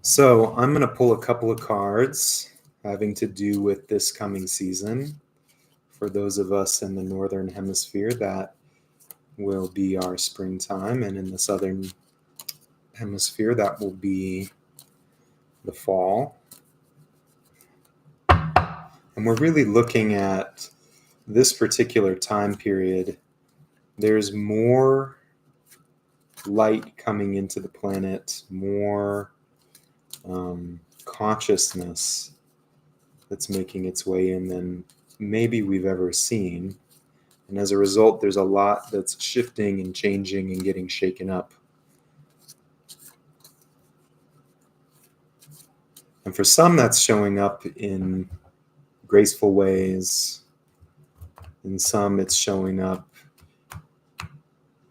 So I'm going to pull a couple of cards having to do with this coming season. For those of us in the Northern Hemisphere, that will be our springtime, and in the Southern Hemisphere, that will be the fall. And we're really looking at this particular time period. There's more light coming into the planet, more consciousness that's making its way in than maybe we've ever seen. And as a result, there's a lot that's shifting and changing and getting shaken up. And for some, that's showing up in graceful ways. In some, it's showing up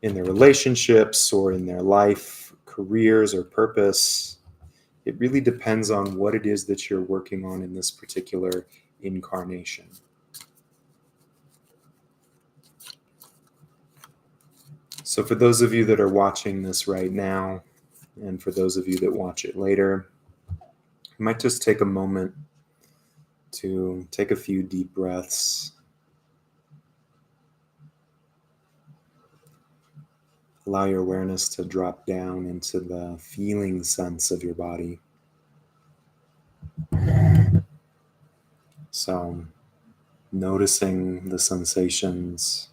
in their relationships or in their life, careers, or purpose. It really depends on what it is that you're working on in this particular incarnation. So for those of you that are watching this right now, and for those of you that watch it later, you might just take a moment to take a few deep breaths. Allow your awareness to drop down into the feeling sense of your body. So, noticing the sensations,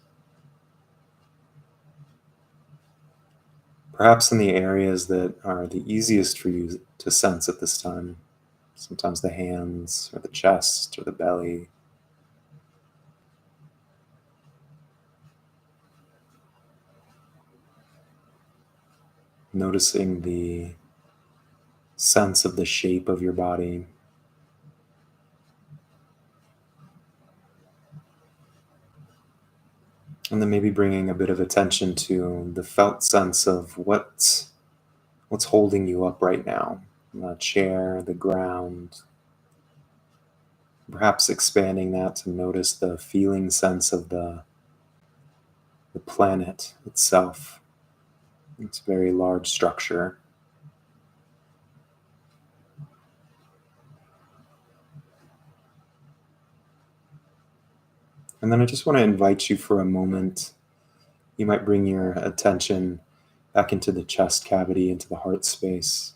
perhaps in the areas that are the easiest for you to sense at this time. Sometimes the hands, or the chest, or the belly. Noticing the sense of the shape of your body. And then maybe bringing a bit of attention to the felt sense of what's holding you up right now. The chair, the ground. Perhaps expanding that to notice the feeling sense of the planet itself. It's a very large structure. And then I just want to invite you for a moment. You might bring your attention back into the chest cavity, into the heart space,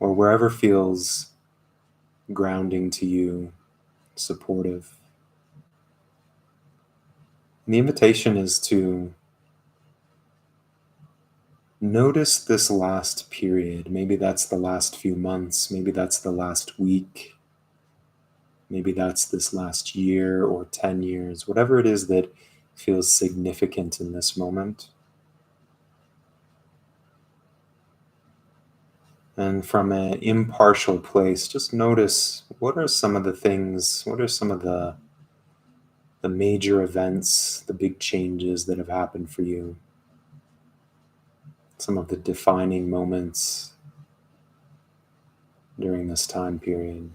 or wherever feels grounding to you, supportive. And the invitation is to notice this last period. Maybe that's the last few months, maybe that's the last week, maybe that's this last year or 10 years, whatever it is that feels significant in this moment. And from an impartial place, just notice what are some of the things, what are some of the major events, the big changes that have happened for you, some of the defining moments during this time period.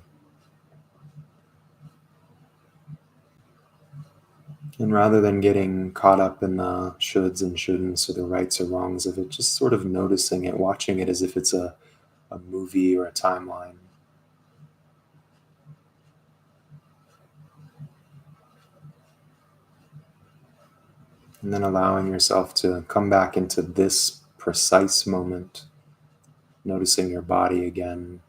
And rather than getting caught up in the shoulds and shouldn'ts or the rights or wrongs of it, just sort of noticing it, watching it as if it's a movie or a timeline. And then allowing yourself to come back into this precise moment, noticing your body again.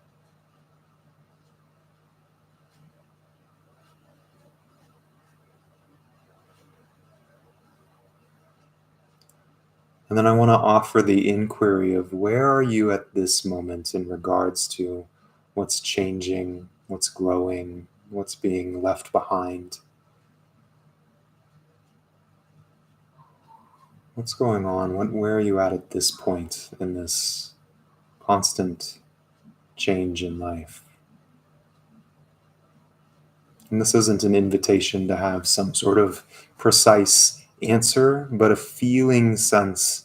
And then I want to offer the inquiry of where are you at this moment in regards to what's changing, what's growing, what's being left behind. What's going on? Where are you at this point in this constant change in life? And this isn't an invitation to have some sort of precise answer, but a feeling sense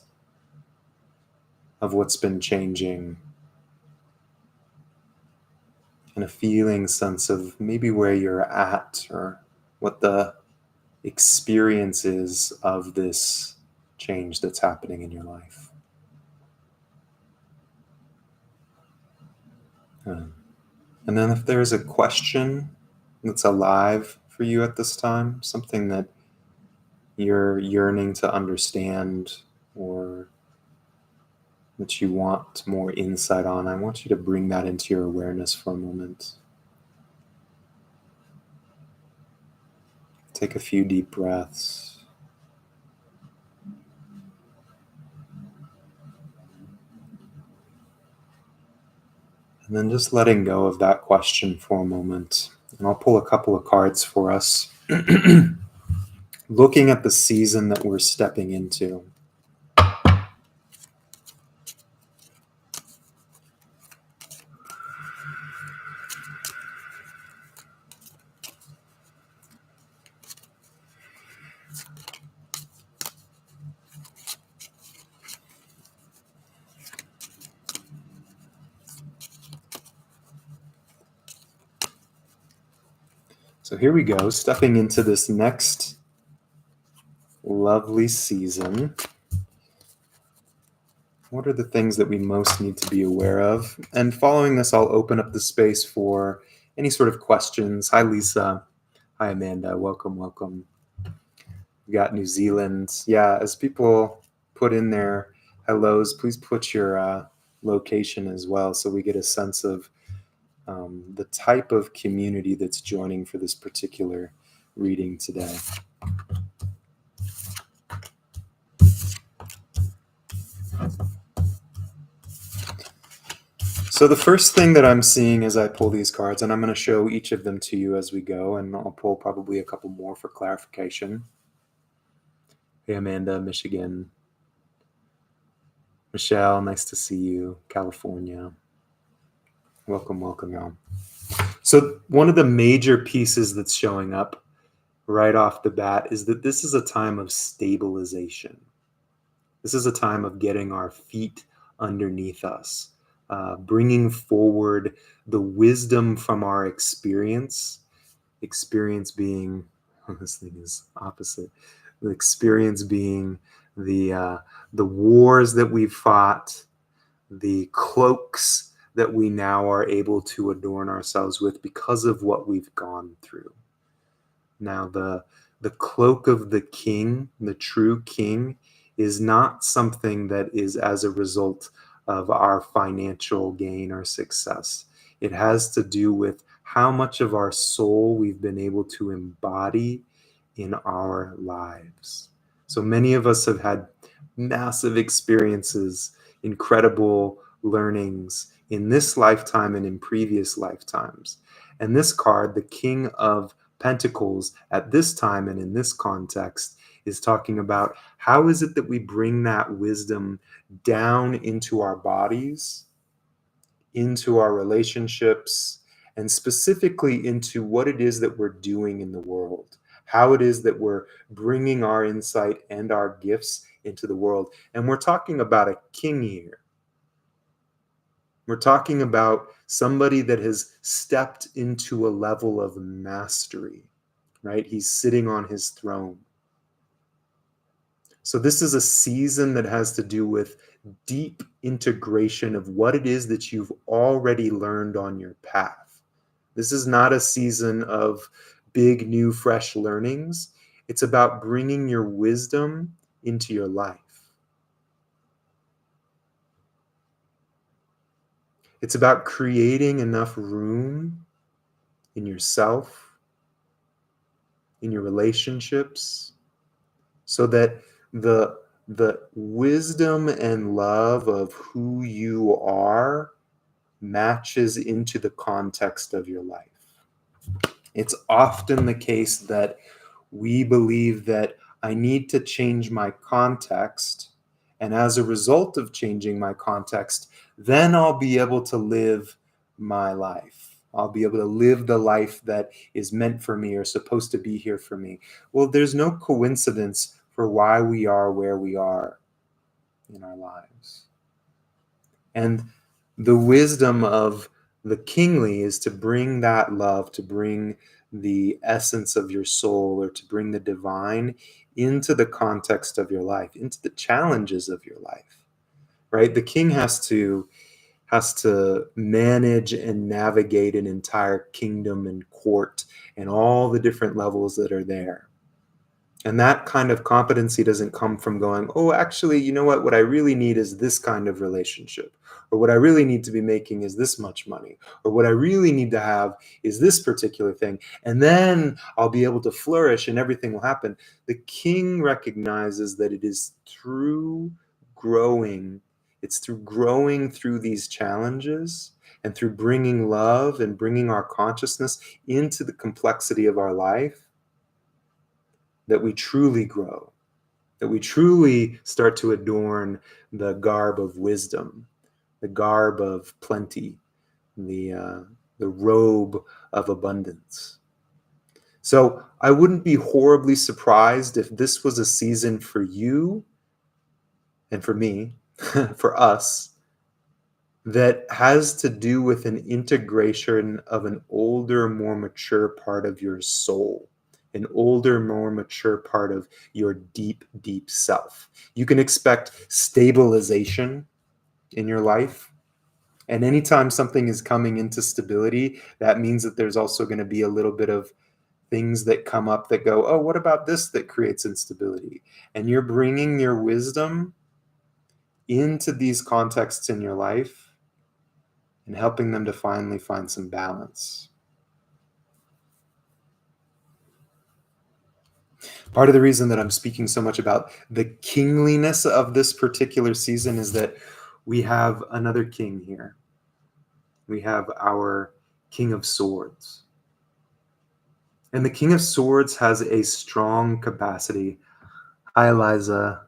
of what's been changing, and a feeling sense of maybe where you're at or what the experience is of this change that's happening in your life. Um, and then if there's a question that's alive for you at this time, something that you're yearning to understand or that you want more insight on, I want you to bring that into your awareness for a moment. Take a few deep breaths. And then just letting go of that question for a moment. And I'll pull a couple of cards for us. Looking at the season that we're stepping into. So here we go, stepping into this next lovely season. What are the things that we most need to be aware of? And following this, I'll open up the space for any sort of questions. Hi, Lisa. Hi, Amanda. Welcome, welcome. We got New Zealand. Yeah, as people put in their hellos, please put your location as well so we get a sense of the type of community that's joining for this particular reading today. So the first thing that I'm seeing as I pull these cards, and I'm going to show each of them to you as we go, and I'll pull probably a couple more for clarification. Hey, Amanda, Michigan. Michelle, nice to see you. California. Welcome, welcome, y'all. So one of the major pieces that's showing up right off the bat is that this is a time of stabilization. This is a time of getting our feet underneath us, bringing forward the wisdom from our experience being, this thing is opposite, the experience being the wars that we've fought, the cloaks that we now are able to adorn ourselves with because of what we've gone through. Now, the cloak of the king, the true king, is not something that is as a result of our financial gain or success. It has to do with how much of our soul we've been able to embody in our lives. So many of us have had massive experiences, incredible learnings in this lifetime and in previous lifetimes. And this card, the King of Pentacles, at this time and in this context, is talking about how is it that we bring that wisdom down into our bodies, into our relationships, and specifically into what it is that we're doing in the world, how it is that we're bringing our insight and our gifts into the world. And we're talking about a king here. We're talking about somebody that has stepped into a level of mastery, right? He's sitting on his throne. So this is a season that has to do with deep integration of what it is that you've already learned on your path. This is not a season of big, new, fresh learnings. It's about bringing your wisdom into your life. It's about creating enough room in yourself, in your relationships, so that the wisdom and love of who you are matches into the context of your life. It's often the case that we believe that I need to change my context, and as a result of changing my context, then I'll be able to live my life. I'll be able to live the life that is meant for me or supposed to be here for me. Well, there's no coincidence for why we are where we are in our lives. And the wisdom of the kingly is to bring that love, to bring the essence of your soul, or to bring the divine into the context of your life, into the challenges of your life, right? The king has to has to manage and navigate an entire kingdom and court and all the different levels that are there. And that kind of competency doesn't come from going, oh, actually, you know what? What I really need is this kind of relationship. Or what I really need to be making is this much money. Or what I really need to have is this particular thing. And then I'll be able to flourish and everything will happen. The king recognizes that it is through growing, it's through growing through these challenges and through bringing love and bringing our consciousness into the complexity of our life that we truly grow, that we truly start to adorn the garb of wisdom, the garb of plenty, the robe of abundance. So I wouldn't be horribly surprised if this was a season for you and for me, for us, that has to do with an integration of an older, more mature part of your soul, an older, more mature part of your deep, deep self. You can expect stabilization in your life. And anytime something is coming into stability, that means that there's also going to be a little bit of things that come up that go, oh, what about this that creates instability? And you're bringing your wisdom into these contexts in your life and helping them to finally find some balance. Part of the reason that I'm speaking so much about the kingliness of this particular season is that we have another king here. We have our King of Swords. And the King of Swords has a strong capacity. Hi, Eliza.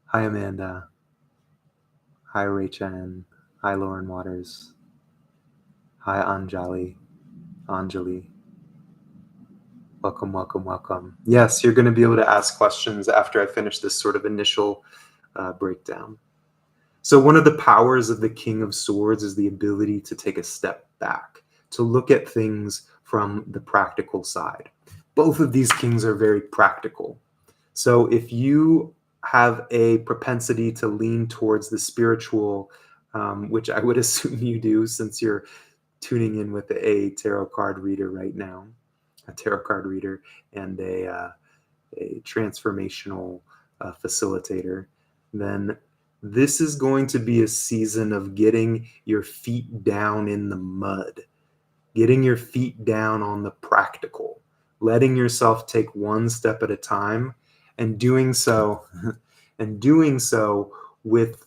Hi, Amanda. Hi, Rachel. Hi, Lauren Waters. Hi, Anjali. Welcome, welcome, welcome. Yes, you're going to be able to ask questions after I finish this sort of initial breakdown. So one of the powers of the King of Swords is the ability to take a step back, to look at things from the practical side. Both of these kings are very practical. So if you have a propensity to lean towards the spiritual, which I would assume you do since you're tuning in with a tarot card reader right now, a tarot card reader and a transformational facilitator, then this is going to be a season of getting your feet down in the mud, getting your feet down on the practical, letting yourself take one step at a time, and doing so with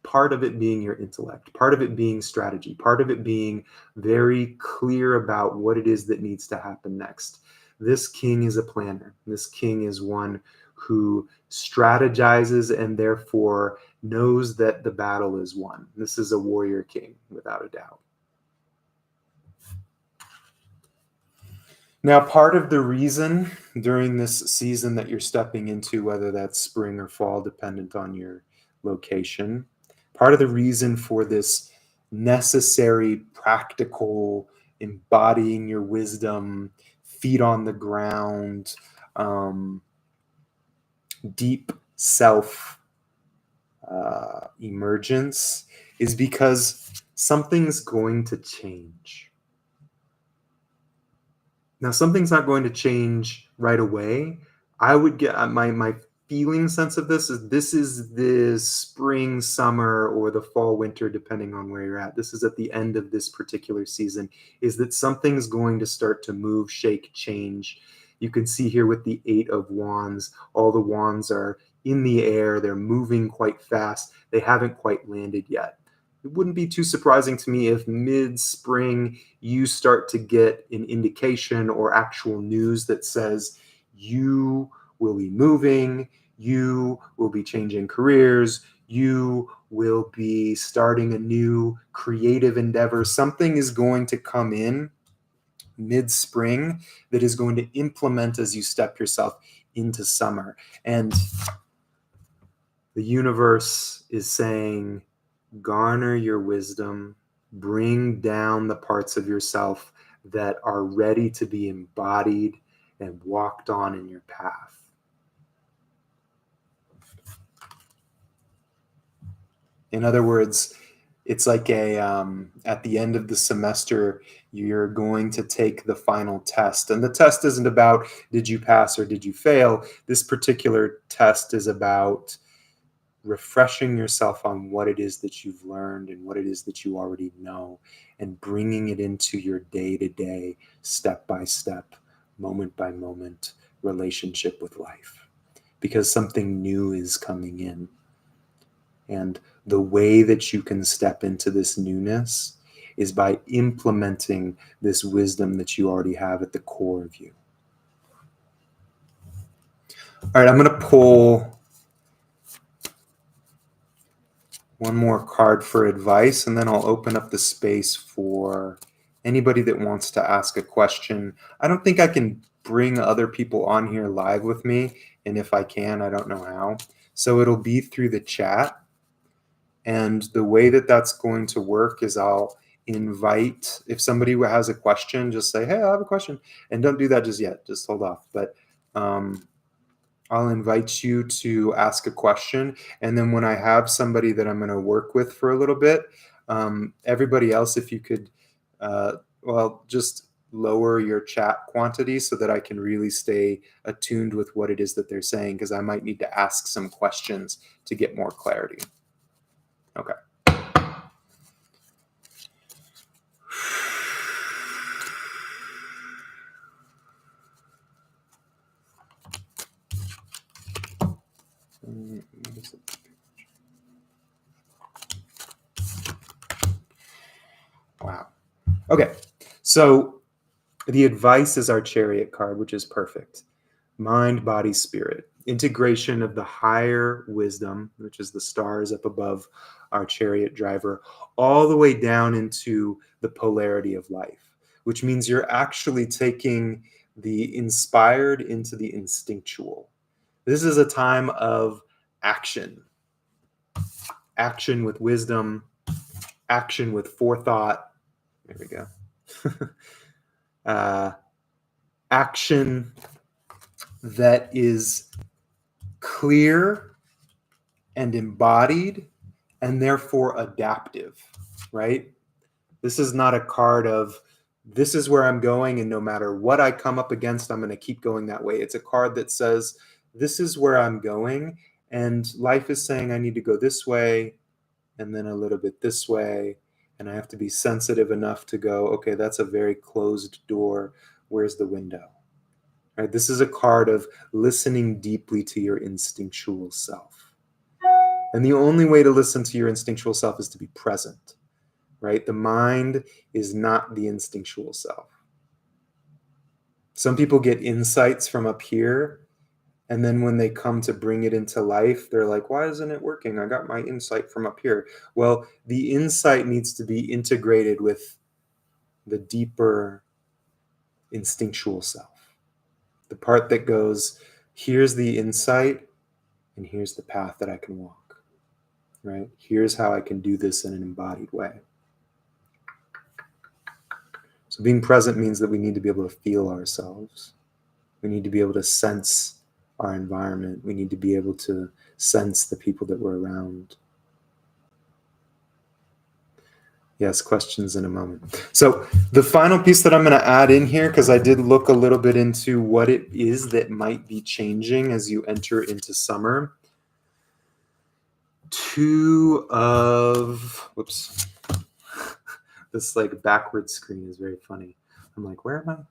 part of it being your intellect, part of it being strategy, part of it being very clear about what it is that needs to happen next. This king is a planner. This king is one who strategizes and therefore knows that the battle is won. This is a warrior king, without a doubt. Now, part of the reason during this season that you're stepping into, whether that's spring or fall, dependent on your location, part of the reason for this necessary, practical, embodying your wisdom, feet on the ground, deep self emergence is because something's going to change. Now, something's not going to change right away. I would get my feeling sense of this is the spring, summer, or the fall, winter, depending on where you're at. This is at the end of this particular season, is that something's going to start to move, shake, change. You can see here with the 8 of Wands, all the wands are in the air. They're moving quite fast. They haven't quite landed yet. It wouldn't be too surprising to me if mid-spring you start to get an indication or actual news that says you will be moving, you will be changing careers, you will be starting a new creative endeavor. Something is going to come in mid-spring that is going to implement as you step yourself into summer. And the universe is saying, garner your wisdom, bring down the parts of yourself that are ready to be embodied and walked on in your path. In other words, it's like at the end of the semester, you're going to take the final test. And the test isn't about did you pass or did you fail. This particular test is about refreshing yourself on what it is that you've learned and what it is that you already know, and bringing it into your day-to-day, step-by-step, moment-by-moment relationship with life. Because something new is coming in. And the way that you can step into this newness is by implementing this wisdom that you already have at the core of you. All right, I'm going to pull one more card for advice, and then I'll open up the space for anybody that wants to ask a question. I don't think I can bring other people on here live with me, and if I can, I don't know how. So it'll be through the chat. And the way that that's going to work is I'll invite, if somebody has a question, just say, hey, I have a question. And don't do that just yet, just hold off. But I'll invite you to ask a question. And then when I have somebody that I'm going to work with for a little bit, everybody else, if you could, just lower your chat quantity so that I can really stay attuned with what it is that they're saying, because I might need to ask some questions to get more clarity. Okay. Wow. Okay. So the advice is our Chariot card, which is perfect. Mind, body, spirit. Integration of the higher wisdom, which is the stars up above our Chariot driver, all the way down into the polarity of life, which means you're actually taking the inspired into the instinctual. This is a time of action. Action with wisdom, action with forethought. There we go. Action that is clear and embodied and therefore adaptive, right? This is not a card of this is where I'm going, and no matter what I come up against, I'm going to keep going that way. It's a card that says this is where I'm going, and life is saying I need to go this way and then a little bit this way, and I have to be sensitive enough to go, okay, that's a very closed door. Where's the window? Right? This is a card of listening deeply to your instinctual self. And the only way to listen to your instinctual self is to be present, right? The mind is not the instinctual self. Some people get insights from up here, and then when they come to bring it into life, they're like, why isn't it working? I got my insight from up here. Well, the insight needs to be integrated with the deeper instinctual self. The part that goes, here's the insight, and here's the path that I can walk, right? Here's how I can do this in an embodied way. So being present means that we need to be able to feel ourselves. We need to be able to sense our environment. We need to be able to sense the people that we're around. Yes, questions in a moment. So the final piece that I'm going to add in here, because I did look a little bit into what it is that might be changing as you enter into summer. This like backward screen is very funny. I'm like, where am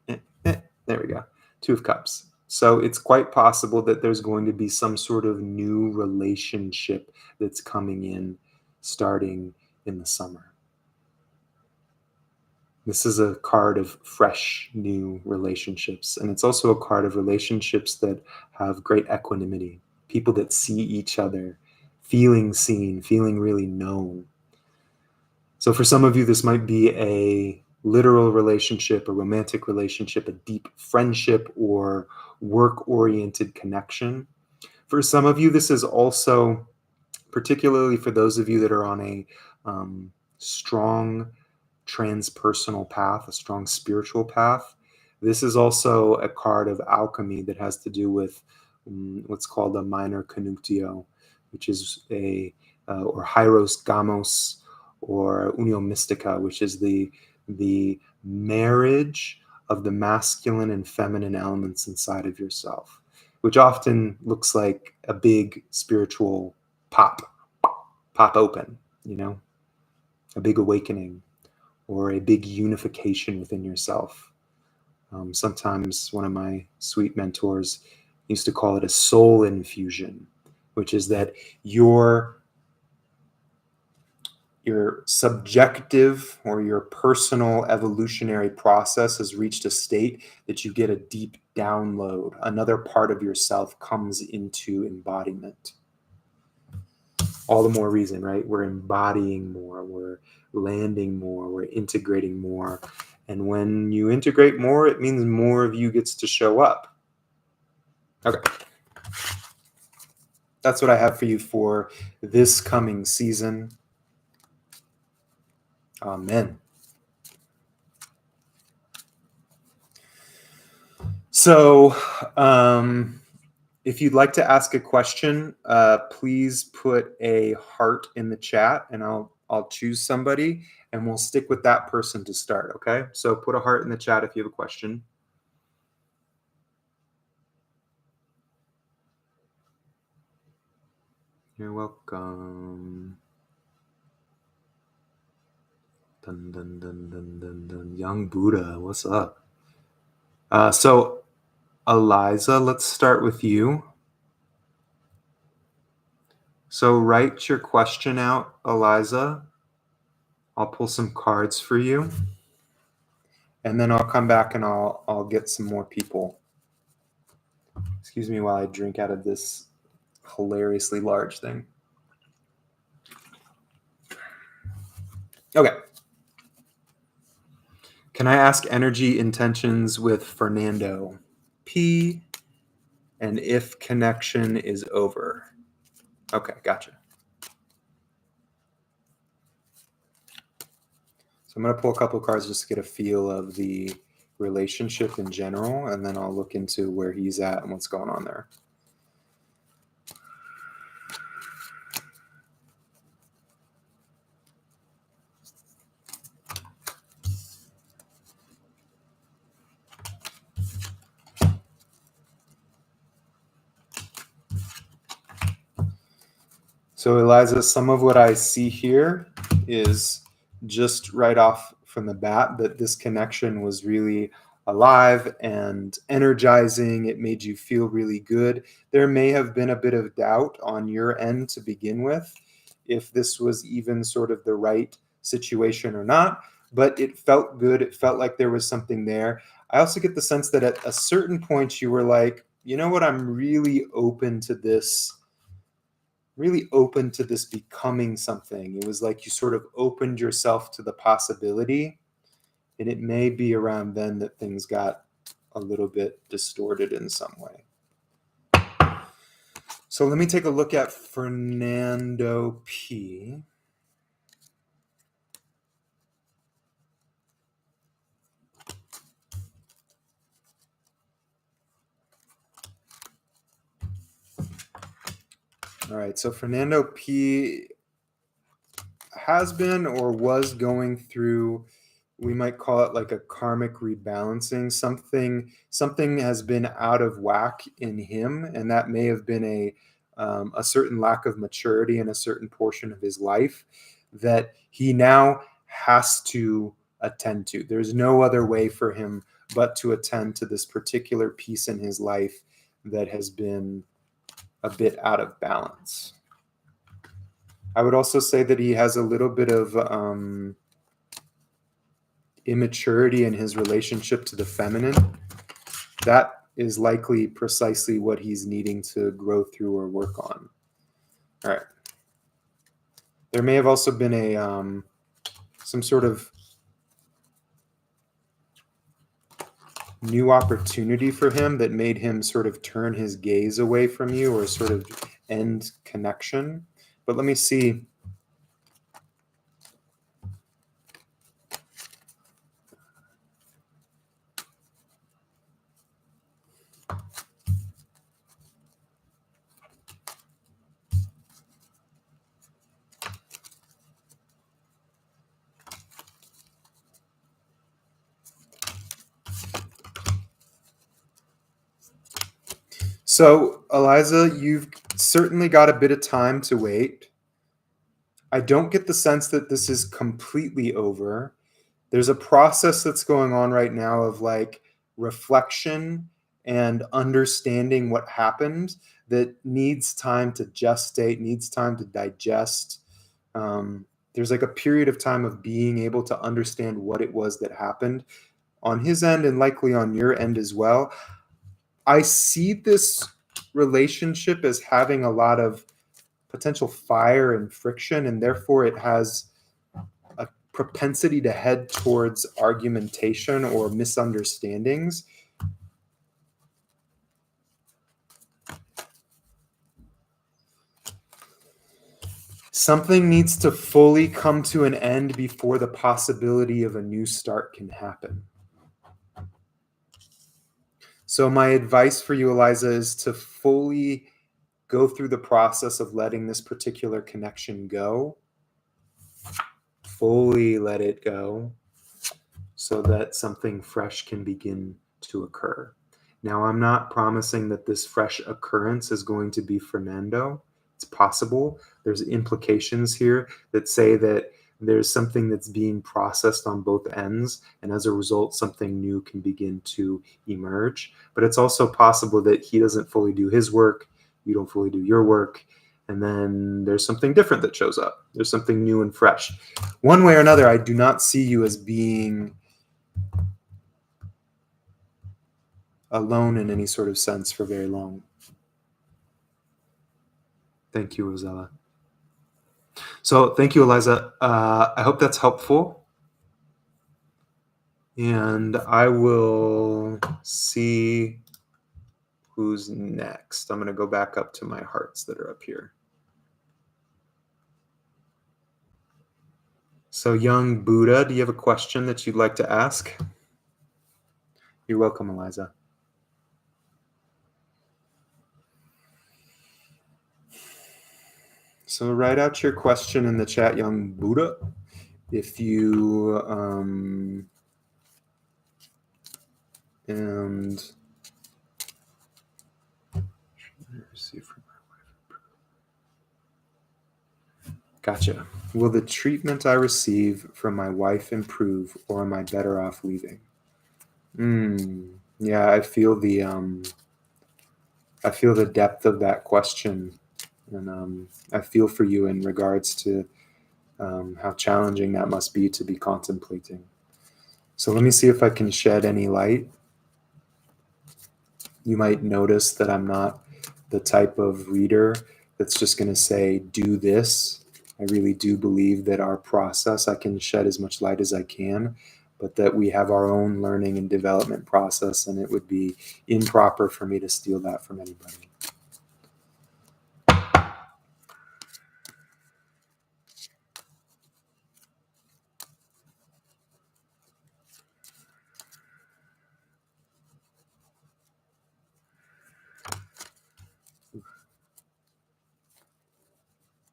I? There we go. 2 of Cups. So it's quite possible that there's going to be some sort of new relationship that's coming in starting in the summer. This is a card of fresh, new relationships. And it's also a card of relationships that have great equanimity. People that see each other, feeling seen, feeling really known. So for some of you, this might be a literal relationship, a romantic relationship, a deep friendship, or work-oriented connection. For some of you, this is also, particularly for those of you that are on a strong transpersonal path, a strong spiritual path, this is also a card of alchemy that has to do with what's called a minor conjunctio, which is or Hieros Gamos, or Unio Mystica, which is the marriage of the masculine and feminine elements inside of yourself, which often looks like a big spiritual pop open, a big awakening or a big unification within yourself. Sometimes one of my sweet mentors used to call it a soul infusion, which is that your subjective or your personal evolutionary process has reached a state that you get a deep download. Another part of yourself comes into embodiment. All the more reason, right? We're embodying more, we're landing more, we're integrating more. And when you integrate more, it means more of you gets to show up. Okay. That's what I have for you for this coming season. Amen. So, if you'd like to ask a question, please put a heart in the chat, and I'll choose somebody, and we'll stick with that person to start. Okay. So put a heart in the chat if you have a question. You're welcome. Dun, dun, dun, dun, dun, dun. Young Buddha, what's up? So, Eliza, let's start with you. So write your question out, Eliza. I'll pull some cards for you. And then I'll come back and I'll get some more people. Excuse me while I drink out of this hilariously large thing. Okay. Can I ask energy intentions with Fernando P? And if connection is over? Okay, gotcha. So I'm going to pull a couple of cards just to get a feel of the relationship in general, and then I'll look into where he's at and what's going on there. So Eliza, some of what I see here is just right off from the bat that this connection was really alive and energizing. It made you feel really good. There may have been a bit of doubt on your end to begin with, if this was even sort of the right situation or not, but it felt good. It felt like there was something there. I also get the sense that at a certain point you were like, you know what, I'm really open to this becoming something. It was like you sort of opened yourself to the possibility, and it may be around then that things got a little bit distorted in some way. So let me take a look at Fernando P. All right, so Fernando P has been or was going through, we might call it like a karmic rebalancing. Something has been out of whack in him, and that may have been a certain lack of maturity in a certain portion of his life that he now has to attend to. There's no other way for him but to attend to this particular piece in his life that has been a bit out of balance. I would also say that he has a little bit of immaturity in his relationship to the feminine. That is likely precisely what he's needing to grow through or work on. All right. There may have also been some sort of new opportunity for him that made him sort of turn his gaze away from you or sort of end connection. But let me see. So, Eliza, you've certainly got a bit of time to wait. I don't get the sense that this is completely over. There's a process that's going on right now of like reflection and understanding what happened that needs time to gestate, needs time to digest. There's like a period of time of being able to understand what it was that happened on his end and likely on your end as well. I see this relationship as having a lot of potential fire and friction, and therefore it has a propensity to head towards argumentation or misunderstandings. Something needs to fully come to an end before the possibility of a new start can happen. So my advice for you, Eliza, is to fully go through the process of letting this particular connection go. Fully let it go so that something fresh can begin to occur. Now, I'm not promising that this fresh occurrence is going to be Fernando. It's possible. There's implications here that say that there's something that's being processed on both ends, and as a result, something new can begin to emerge. But it's also possible that he doesn't fully do his work, you don't fully do your work, and then there's something different that shows up. There's something new and fresh. One way or another, I do not see you as being alone in any sort of sense for very long. Thank you, Rosella. So thank you, Eliza. I hope that's helpful. And I will see who's next. I'm going to go back up to my hearts that are up here. So young Buddha, do you have a question that you'd like to ask? You're welcome, Eliza. So write out your question in the chat, young Buddha. If you and gotcha. Will the treatment I receive from my wife improve, or am I better off leaving? Yeah, I feel the depth of that question, and I feel for you in regards to how challenging that must be to be contemplating. So let me see if I can shed any light. You might notice that I'm not the type of reader that's just going to say, do this. I really do believe that our process, I can shed as much light as I can, but that we have our own learning and development process, and it would be improper for me to steal that from anybody.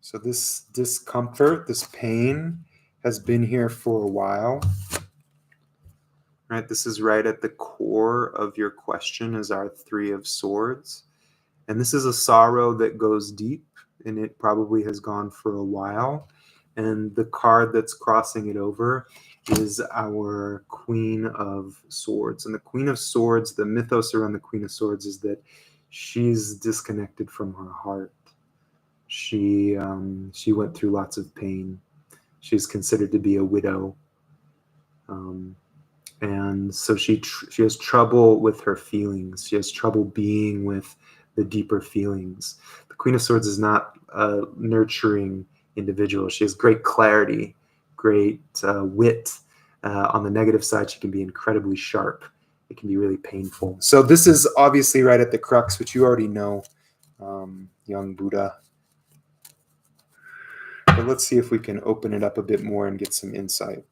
So this discomfort, this pain has been here for a while. Right, this is right at the core of your question is our Three of Swords. And this is a sorrow that goes deep, and it probably has gone for a while. And the card that's crossing it over is our Queen of Swords. And the Queen of Swords, the mythos around the Queen of Swords is that she's disconnected from her heart. She went through lots of pain. She's considered to be a widow. And so she has trouble with her feelings. She has trouble being with the deeper feelings. The Queen of Swords is not a nurturing individual. She has great clarity, great wit. On the negative side, she can be incredibly sharp. It can be really painful. So this is obviously right at the crux, which you already know, young Buddha. But let's see if we can open it up a bit more and get some insight.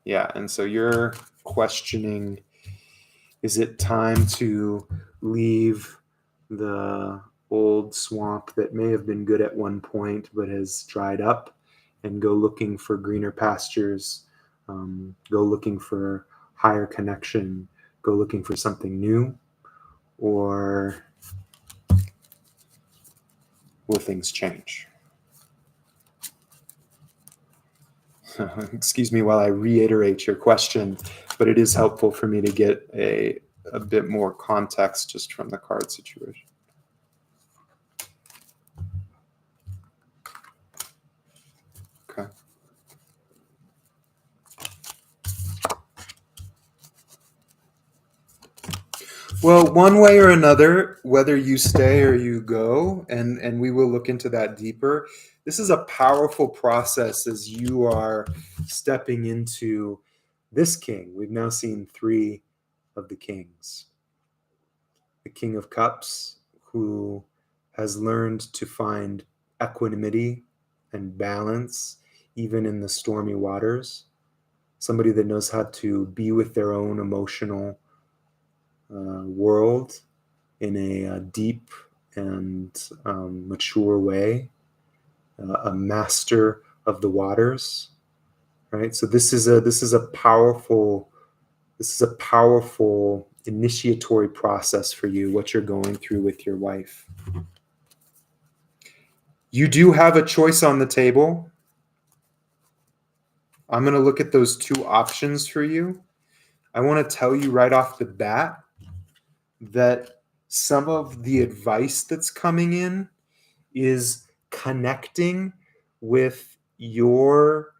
Yeah, and so you're questioning, is it time to leave the old swamp that may have been good at one point but has dried up and go looking for greener pastures, go looking for higher connection, go looking for something new, or will things change? Excuse me while I reiterate your question, but it is helpful for me to get a bit more context just from the card situation. Okay. Well, one way or another, whether you stay or you go, and we will look into that deeper, this is a powerful process as you are stepping into this king. We've now seen 3 of the kings. The King of Cups, who has learned to find equanimity and balance even in the stormy waters. Somebody that knows how to be with their own emotional world in a deep and mature way, a master of the waters, right? So this is a powerful initiatory process for you, what you're going through with your wife. You do have a choice on the table. I'm going to look at those 2 options for you. I want to tell you right off the bat that some of the advice that's coming in is connecting with your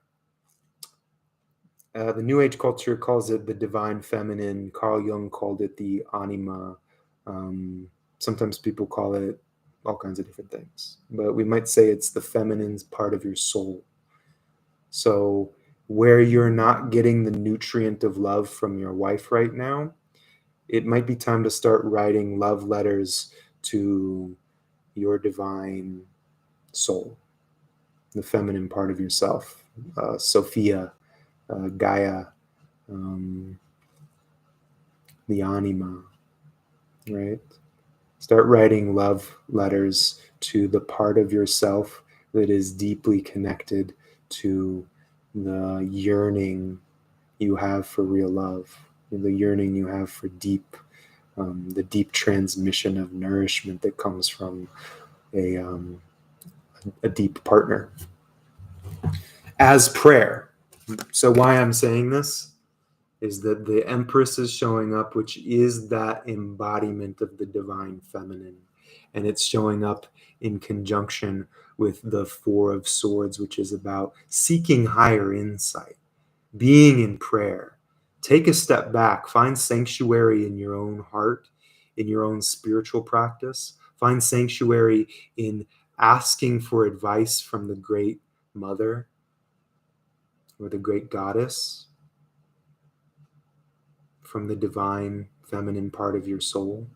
the New Age culture calls it the divine feminine. Carl Jung called it the anima. Sometimes people call it all kinds of different things, but we might say it's the feminine part of your soul. So where you're not getting the nutrient of love from your wife right now, it might be time to start writing love letters to your divine soul, the feminine part of yourself, Sophia, Gaia, the anima, right? Start writing love letters to the part of yourself that is deeply connected to the yearning you have for real love, the yearning you have for deep, the deep transmission of nourishment that comes from a deep partner. As prayer. So why I'm saying this is that the Empress is showing up, which is that embodiment of the divine feminine. And it's showing up in conjunction with the 4 of Swords, which is about seeking higher insight, being in prayer. Take a step back, find sanctuary in your own heart, in your own spiritual practice. Find sanctuary in asking for advice from the great mother or the great goddess, from the divine feminine part of your soul.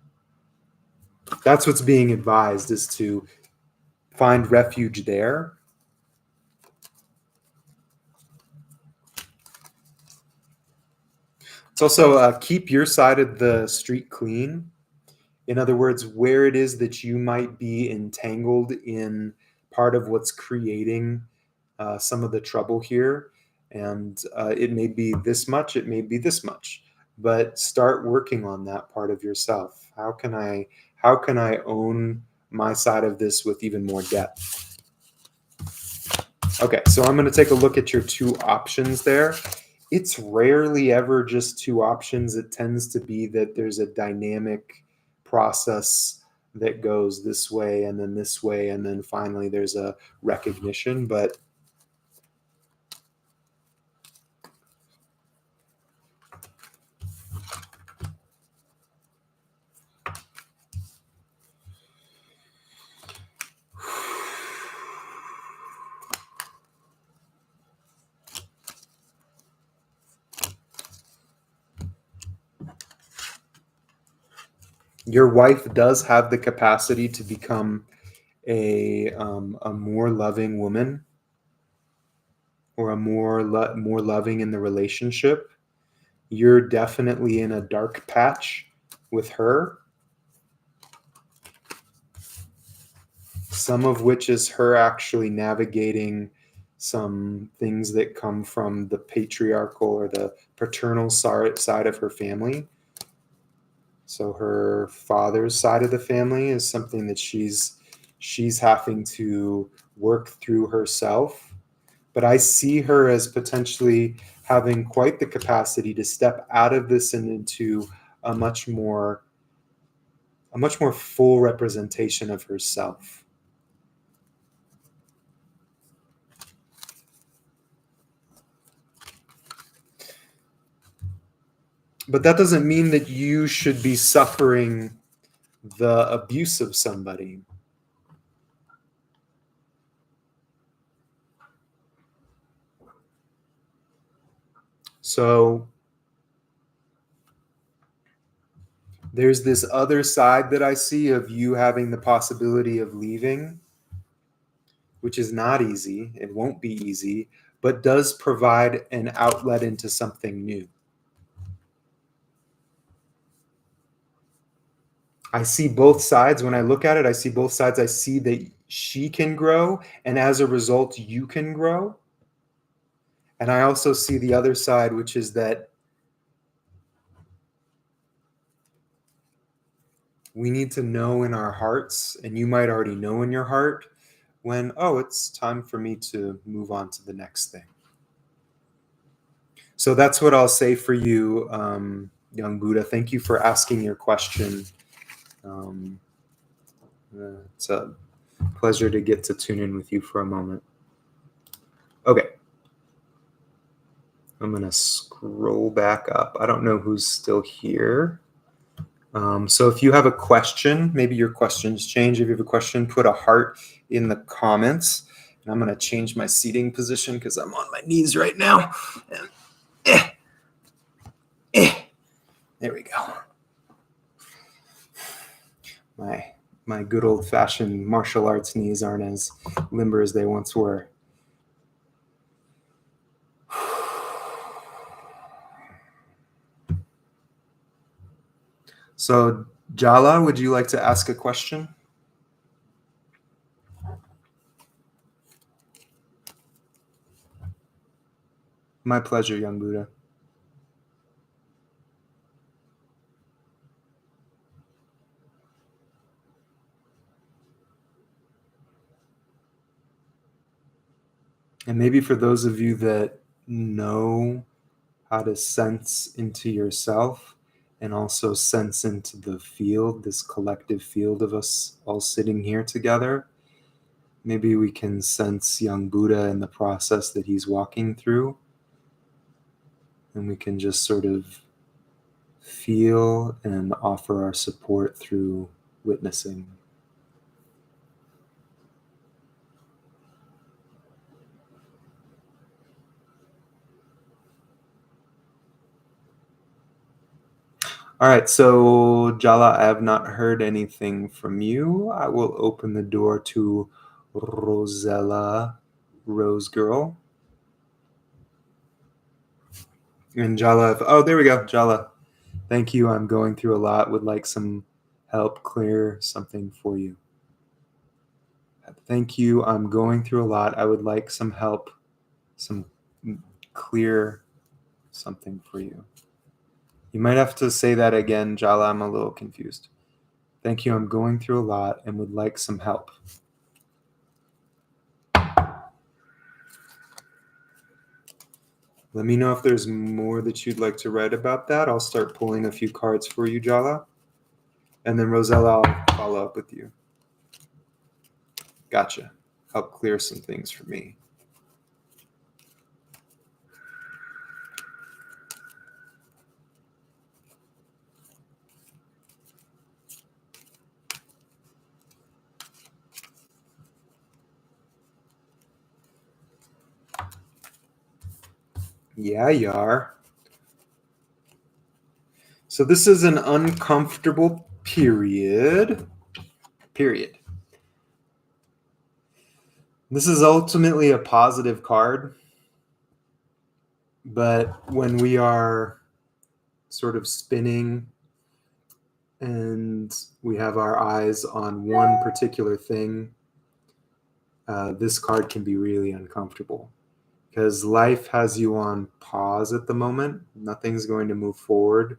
That's what's being advised, is to find refuge there. It's also keep your side of the street clean. In other words, where it is that you might be entangled in part of what's creating some of the trouble here. And it may be this much, it may be this much, but start working on that part of yourself. How can I own my side of this with even more depth? Okay, so I'm going to take a look at your 2 options there. It's rarely ever just 2 options. It tends to be that there's a dynamic process that goes this way and then this way, and then finally there's a recognition. But your wife does have the capacity to become a more loving woman, or a more loving in the relationship. You're definitely in a dark patch with her, some of which is her actually navigating some things that come from the patriarchal or the paternal side of her family. So her father's side of the family is something that she's having to work through herself. But I see her as potentially having quite the capacity to step out of this and into a much more full representation of herself. But that doesn't mean that you should be suffering the abuse of somebody. So there's this other side that I see of you having the possibility of leaving, which is not easy. It won't be easy, but does provide an outlet into something new. I see both sides. When I look at it, I see both sides. I see that she can grow, and as a result, you can grow. And I also see the other side, which is that we need to know in our hearts, and you might already know in your heart, when, oh, it's time for me to move on to the next thing. So that's what I'll say for you, young Buddha. Thank you for asking your question. It's a pleasure to get to tune in with you for a moment. Okay. I'm going to scroll back up. I don't know who's still here. So if you have a question, maybe your questions change. If you have a question, put a heart in the comments. And I'm going to change my seating position because I'm on my knees right now. And, there we go. My good old-fashioned martial arts knees aren't as limber as they once were. So, Jala, would you like to ask a question? My pleasure, young Buddha. And maybe for those of you that know how to sense into yourself and also sense into the field, this collective field of us all sitting here together, maybe we can sense young Buddha in the process that he's walking through. And we can just sort of feel and offer our support through witnessing. All right, so Jala, I have not heard anything from you. I will open the door to Rosella, Rose Girl. And Jala, oh, there we go, Jala. Thank you. I'm going through a lot. Would like some help clear something for you. Thank you. I'm going through a lot. I would like some help, some clear something for you. You might have to say that again, Jala. I'm a little confused. Thank you. I'm going through a lot and would like some help. Let me know if there's more that you'd like to write about that. I'll start pulling a few cards for you, Jala. And then Rosella, I'll follow up with you. Gotcha. Help clear some things for me. Yeah, you are. So this is an uncomfortable period. This is ultimately a positive card. But when we are sort of spinning and we have our eyes on one particular thing, this card can be really uncomfortable because life has you on pause at the moment. Nothing's going to move forward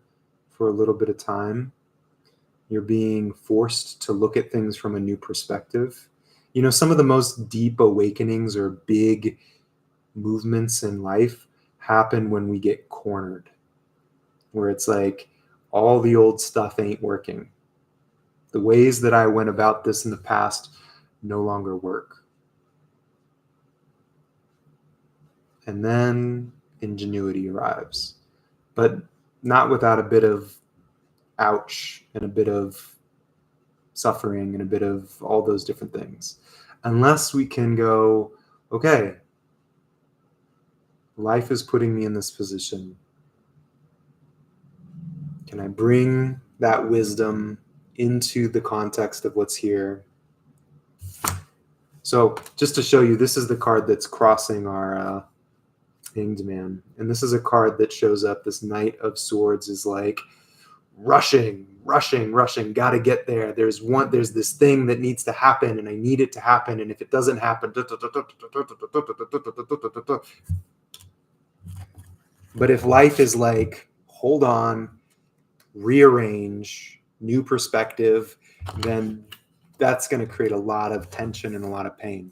for a little bit of time. You're being forced to look at things from a new perspective. You know, some of the most deep awakenings or big movements in life happen when we get cornered, where it's like all the old stuff ain't working. The ways that I went about this in the past no longer work. And then ingenuity arrives, but not without a bit of ouch and a bit of suffering and a bit of all those different things. Unless we can go, okay, life is putting me in this position. Can I bring that wisdom into the context of what's here? So just to show you, this is the card that's crossing our Hanged Man. And this is a card that shows up. This Knight of Swords is like rushing, got to get there. There's this thing that needs to happen and I need it to happen. And if it doesn't happen, but if life is like, hold on, rearrange, new perspective, then that's going to create a lot of tension and a lot of pain.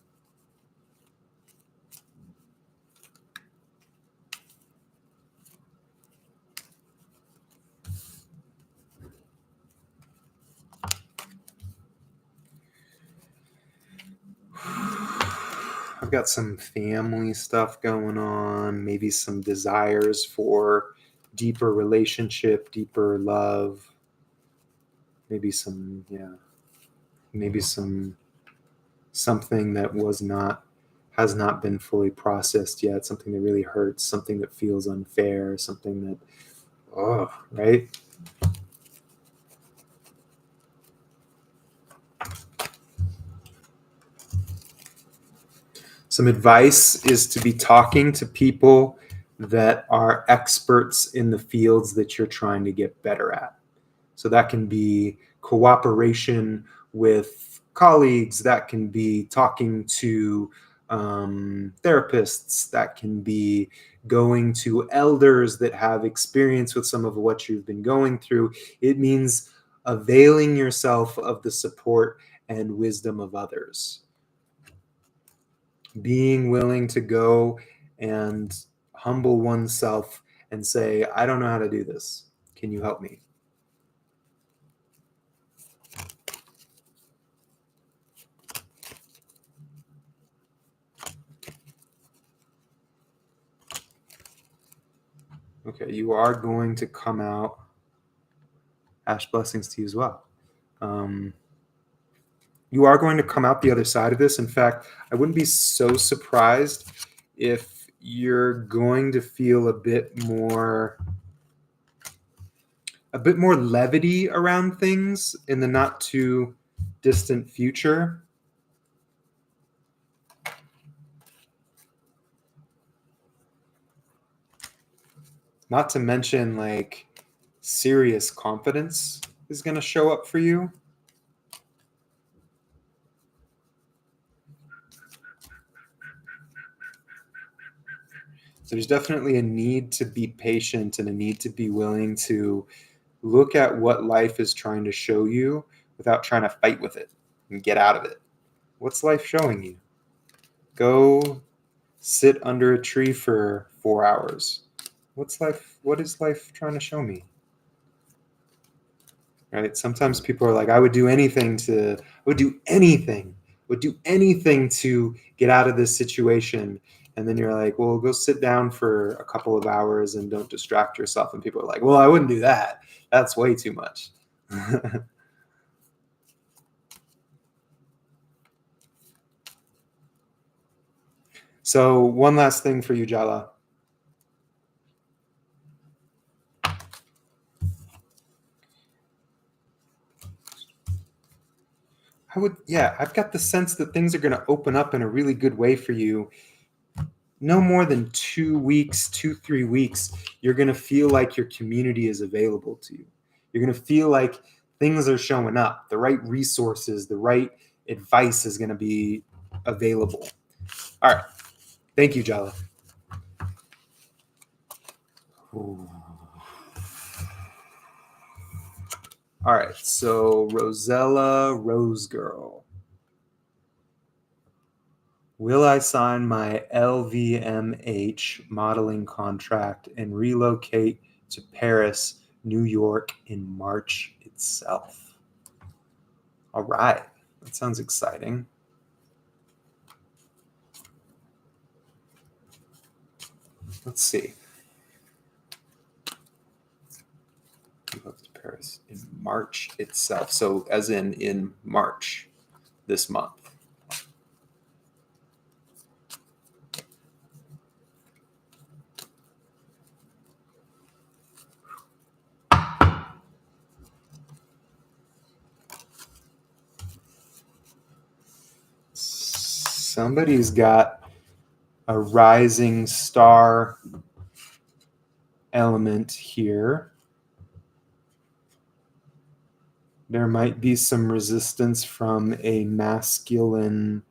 I've got some family stuff going on, maybe some desires for deeper relationship, deeper love, maybe some something that has not been fully processed yet, something that really hurts, something that feels unfair, something that, right? Some advice is to be talking to people that are experts in the fields that you're trying to get better at. So that can be cooperation with colleagues, that can be talking to therapists, that can be going to elders that have experience with some of what you've been going through. It means availing yourself of the support and wisdom of others. Being willing to go and humble oneself and say, I don't know how to do this. Can you help me? Okay, you are going to come out. Ash, blessings to you as well. You are going to come out the other side of this. In fact, I wouldn't be so surprised if you're going to feel a bit more levity around things in the not too distant future. Not to mention, like, serious confidence is going to show up for you. So there's definitely a need to be patient and a need to be willing to look at what life is trying to show you without trying to fight with it and get out of it. What's life showing you? Go sit under a tree for 4 hours. What is life trying to show me? Right? Sometimes people are like, I would do anything to get out of this situation. And then you're like, well, go sit down for a couple of hours and don't distract yourself. And people are like, well, I wouldn't do that. That's way too much. So one last thing for you, Jala. I've got the sense that things are going to open up in a really good way for you. No more than 2 weeks, 3 weeks, you're going to feel like your community is available to you. You're going to feel like things are showing up. The right resources, the right advice is going to be available. All right. Thank you, Jala. Ooh. All right. So Rosella Rose Girl. Will I sign my LVMH modeling contract and relocate to Paris, New York in March itself? All right. That sounds exciting. Let's see. Move to Paris in March itself. So as in March this month. Somebody's got a rising star element here. There might be some resistance from a masculine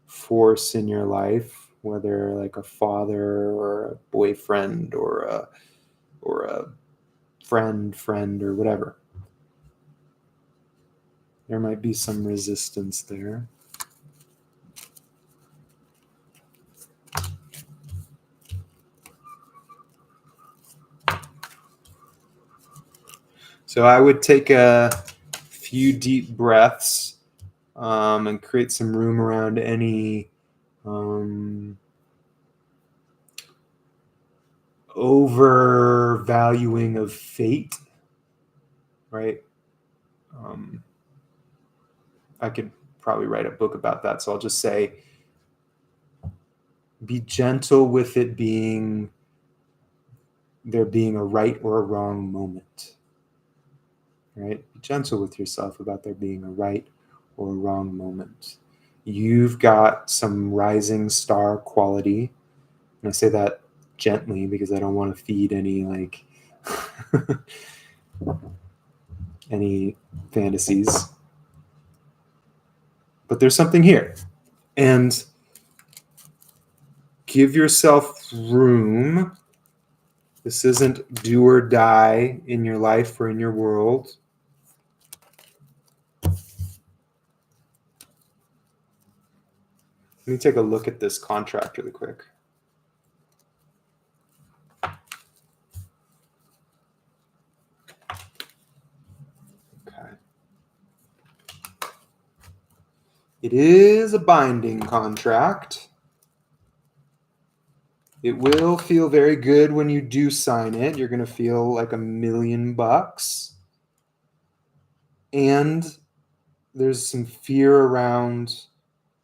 force in your life, whether like a father or a boyfriend or a friend or whatever. There might be some resistance there. So I would take a few deep breaths and create some room around any overvaluing of fate, right? I could probably write a book about that. So I'll just say, be gentle with it being there being a right or a wrong moment. Right? Be gentle with yourself about there being a right or a wrong moment. You've got some rising star quality. And I say that gently because I don't want to feed any like any fantasies. But there's something here. And give yourself room. This isn't do or die in your life or in your world. Let me take a look at this contract really quick. Okay. It is a binding contract. It will feel very good when you do sign it. You're going to feel like $1 million. And there's some fear around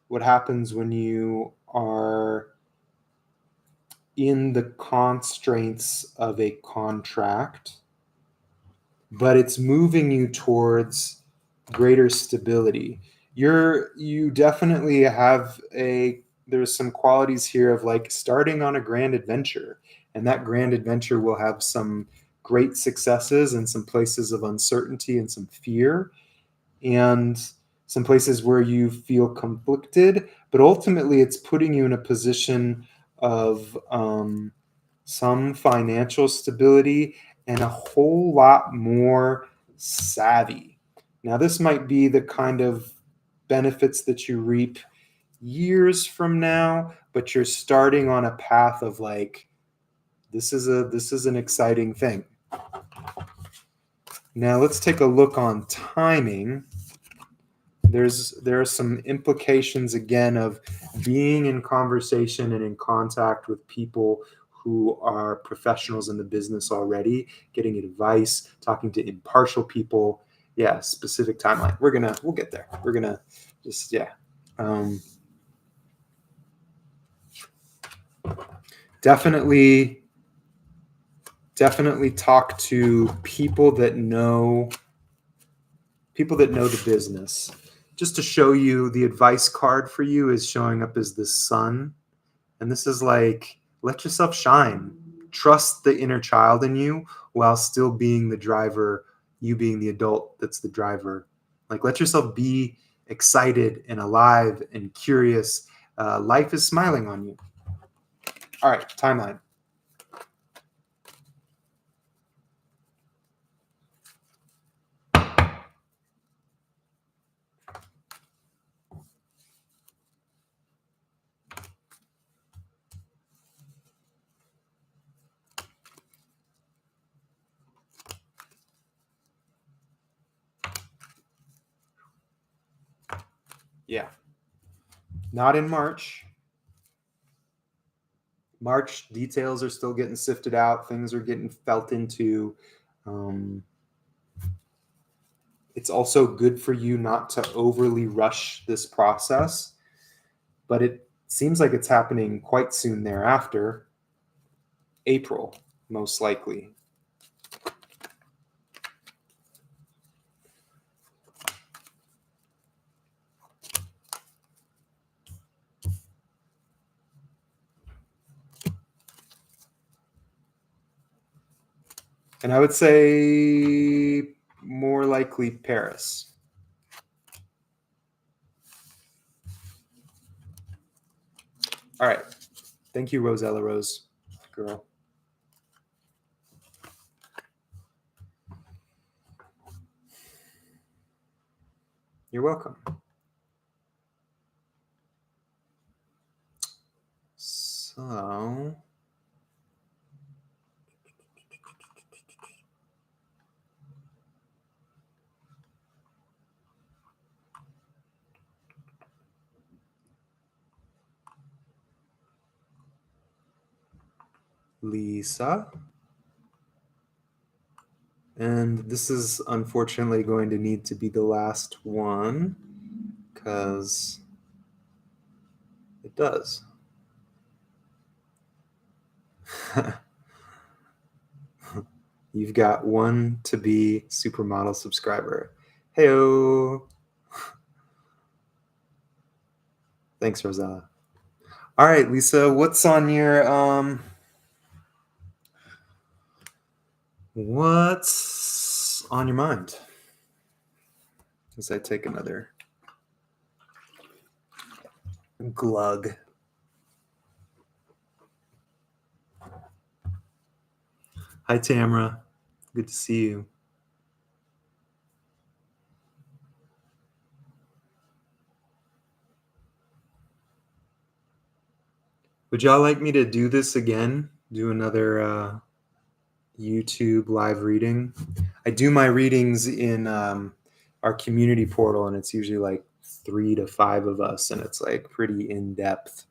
what happens when you are in the constraints of a contract, but it's moving you towards greater stability. You definitely have there's some qualities here of like starting on a grand adventure, and that grand adventure will have some great successes and some places of uncertainty and some fear and some places where you feel conflicted, but ultimately it's putting you in a position of some financial stability and a whole lot more savvy. Now, this might be the kind of benefits that you reap years from now, but you're starting on a path of like, this is an exciting thing. Now let's take a look on timing. There are some implications again of being in conversation and in contact with people who are professionals in the business already, getting advice, talking to impartial people. Yeah, specific timeline. We'll get there. We're gonna just definitely talk to people that know the business. Just to show you, the advice card for you is showing up as the sun. And this is like, let yourself shine. Trust the inner child in you while still being the driver, you being the adult that's the driver. Like, let yourself be excited and alive and curious. Life is smiling on you. All right, timeline. Yeah. Not in March. March details are still getting sifted out. Things are getting felt into. It's also good for you not to overly rush this process, but it seems like it's happening quite soon thereafter. April, most likely. And I would say more likely Paris. All right. Thank you, Rosella Rose, girl. You're welcome. So, Lisa. And this is unfortunately going to need to be the last one because it does. You've got one to be supermodel subscriber. Heyo. Thanks, Rosella. All right, Lisa, what's on your mind? As I take another glug. Hi, Tamara. Good to see you. Would y'all like me to do this again? Do another YouTube live reading? I do my readings in our community portal, and it's usually like 3 to 5 of us, and it's like pretty in depth.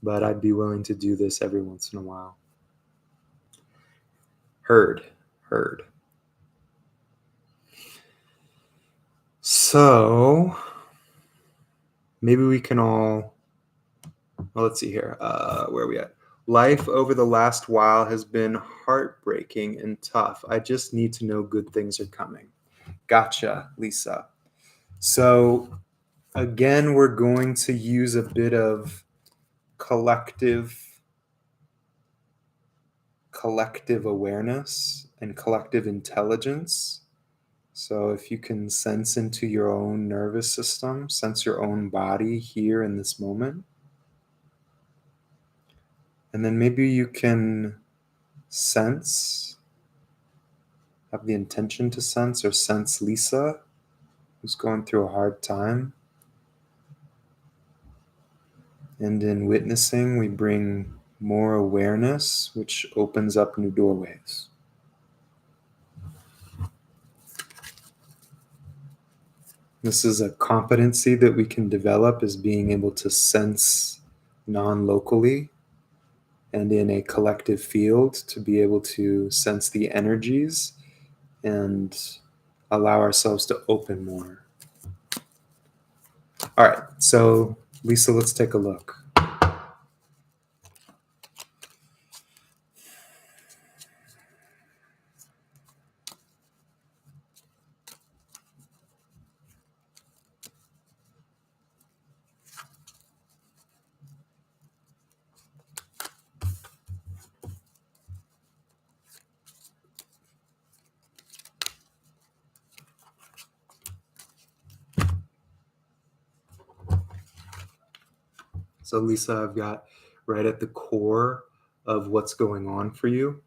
But I'd be willing to do this every once in a while. Heard. So maybe we can all. Well, let's see here. Where are we at? Life over the last while has been heartbreaking and tough. I just need to know good things are coming. Gotcha, Lisa. So again, we're going to use a bit of collective awareness and collective intelligence. So if you can sense into your own nervous system, sense your own body here in this moment. And then maybe you can sense, have the intention to sense or sense Lisa, who's going through a hard time. And in witnessing, we bring more awareness, which opens up new doorways. This is a competency that we can develop, is being able to sense non-locally and in a collective field, to be able to sense the energies and allow ourselves to open more. All right, so Lisa, let's take a look. So, Lisa, I've got right at the core of what's going on for you.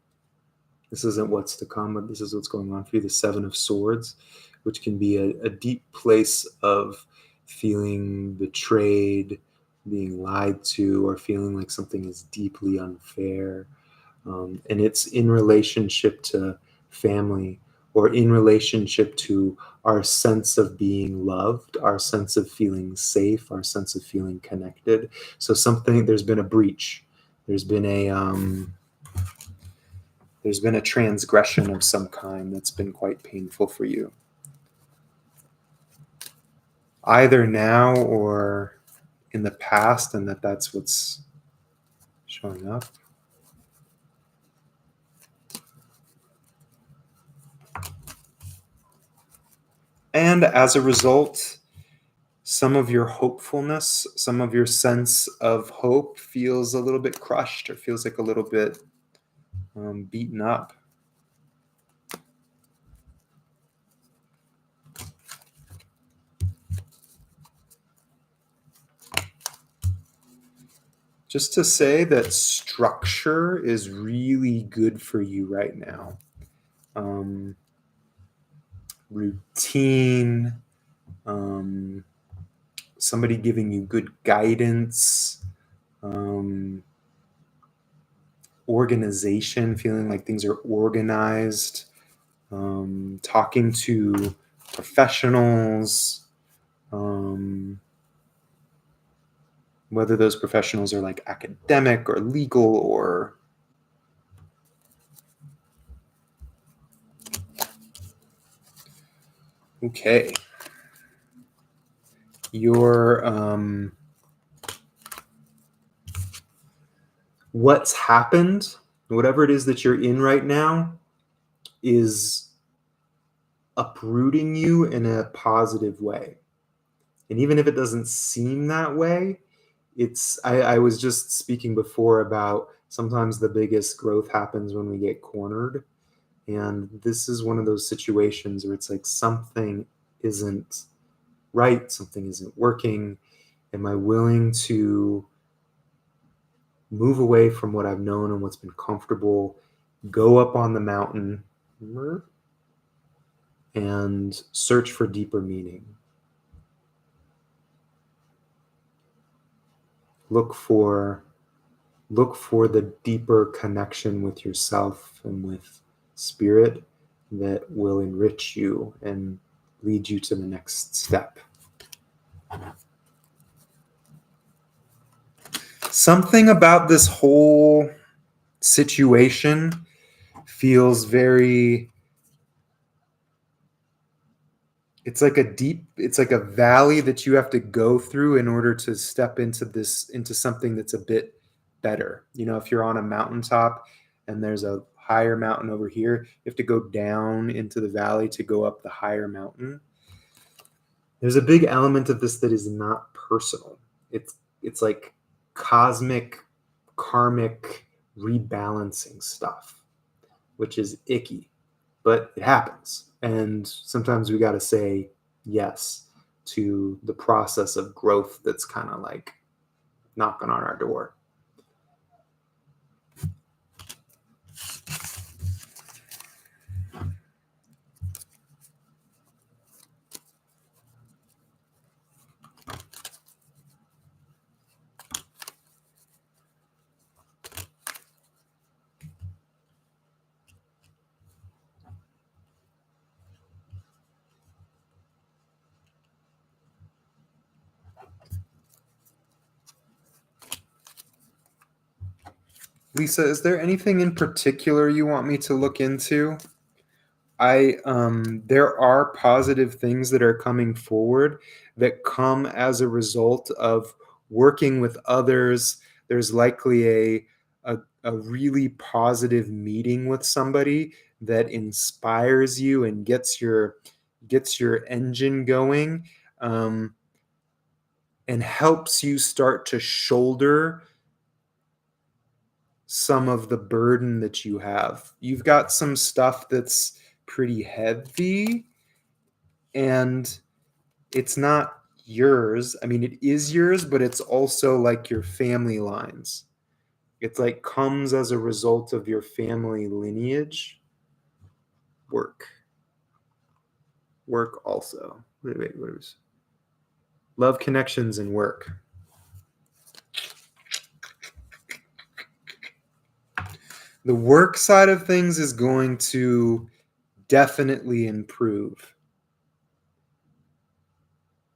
This isn't what's to come, but this is what's going on for you. The Seven of Swords, which can be a deep place of feeling betrayed, being lied to, or feeling like something is deeply unfair. And it's in relationship to family or in relationship to our sense of being loved, our sense of feeling safe, our sense of feeling connected. So there's been a breach. There's been a transgression of some kind that's been quite painful for you. Either now or in the past, and that's what's showing up. And as a result, some of your hopefulness, some of your sense of hope feels a little bit crushed or feels like a little bit beaten up. Just to say that structure is really good for you right now. Routine, somebody giving you good guidance, organization, feeling like things are organized, talking to professionals, whether those professionals are like academic or legal or okay. Your what's happened, whatever it is that you're in right now, is uprooting you in a positive way. And even if it doesn't seem that way, I was just speaking before about sometimes the biggest growth happens when we get cornered. And this is one of those situations where it's like something isn't right, something isn't working. Am I willing to move away from what I've known and what's been comfortable, go up on the mountain and search for deeper meaning? Look for the deeper connection with yourself and with spirit that will enrich you and lead you to the next step. Something about this whole situation feels very, it's like a valley that you have to go through in order to step into something that's a bit better. You know, if you're on a mountaintop and there's a higher mountain over here, you have to go down into the valley to go up the higher mountain. There's a big element of this that is not personal. It's like cosmic, karmic rebalancing stuff, which is icky, but it happens. And sometimes we got to say yes to the process of growth that's kind of like knocking on our door. Lisa, is there anything in particular you want me to look into? There are positive things that are coming forward that come as a result of working with others. There's likely a really positive meeting with somebody that inspires you and gets your engine going, and helps you start to shoulder some of the burden that you have. You've got some stuff that's pretty heavy, and it's not yours. I mean, it is yours, but it's also like your family lines. It's like comes as a result of your family lineage. Work. Work also. Wait, what was? Love, connections, and work. The work side of things is going to definitely improve.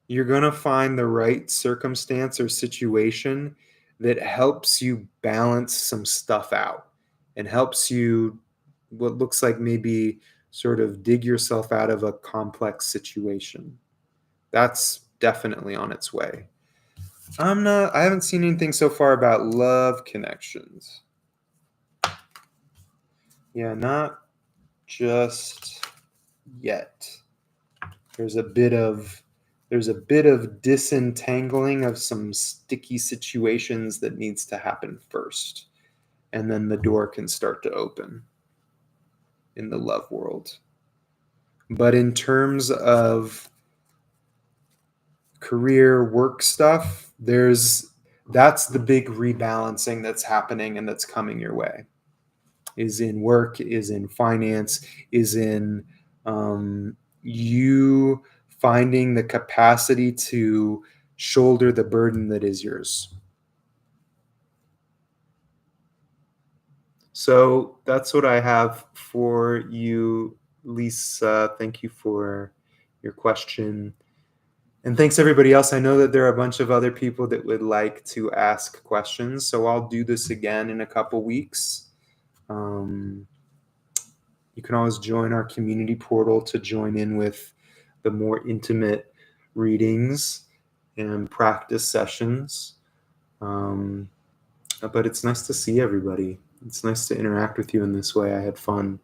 You're going to find the right circumstance or situation that helps you balance some stuff out and helps you, what looks like maybe sort of dig yourself out of a complex situation. That's definitely on its way. I haven't seen anything so far about love connections. Yeah, not just yet. There's a bit of disentangling of some sticky situations that needs to happen first, and then the door can start to open in the love world. But in terms of career work stuff, that's the big rebalancing that's happening and that's coming your way. Is in work, is in finance, is in you finding the capacity to shoulder the burden that is yours. So that's what I have for you, Lisa. Thank you for your question. And thanks everybody else. I know that there are a bunch of other people that would like to ask questions. So I'll do this again in a couple weeks. You can always join our community portal to join in with the more intimate readings and practice sessions. But it's nice to see everybody. It's nice to interact with you in this way. I had fun.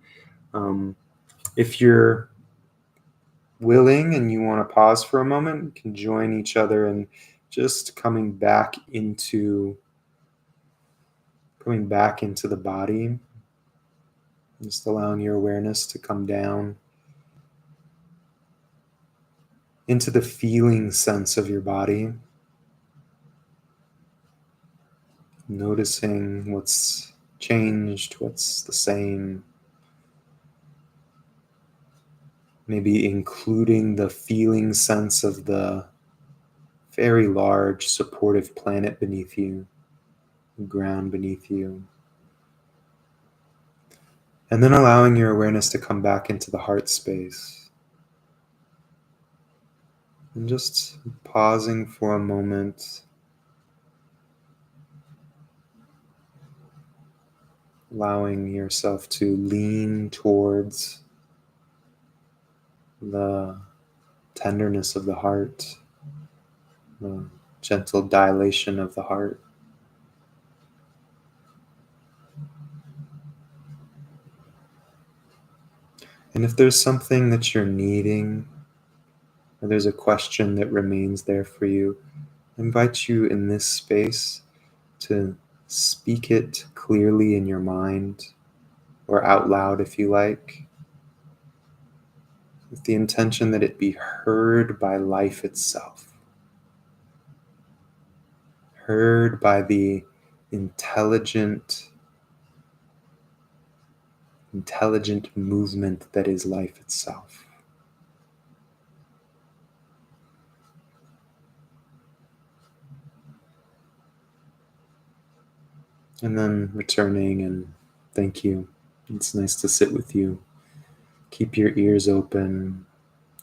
If you're willing and you want to pause for a moment, you can join each other and just coming back into the body. Just allowing your awareness to come down into the feeling sense of your body. Noticing what's changed, what's the same. Maybe including the feeling sense of the very large supportive planet beneath you, the ground beneath you. And then allowing your awareness to come back into the heart space. And just pausing for a moment. Allowing yourself to lean towards the tenderness of the heart, the gentle dilation of the heart. And if there's something that you're needing, or there's a question that remains there for you, I invite you in this space to speak it clearly in your mind, or out loud if you like, with the intention that it be heard by life itself, heard by the intelligent movement that is life itself. And then returning and thank you. It's nice to sit with you. Keep your ears open,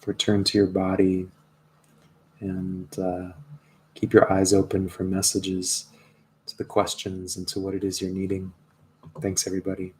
return to your body, and keep your eyes open for messages, to the questions, and to what it is you're needing. Thanks, everybody.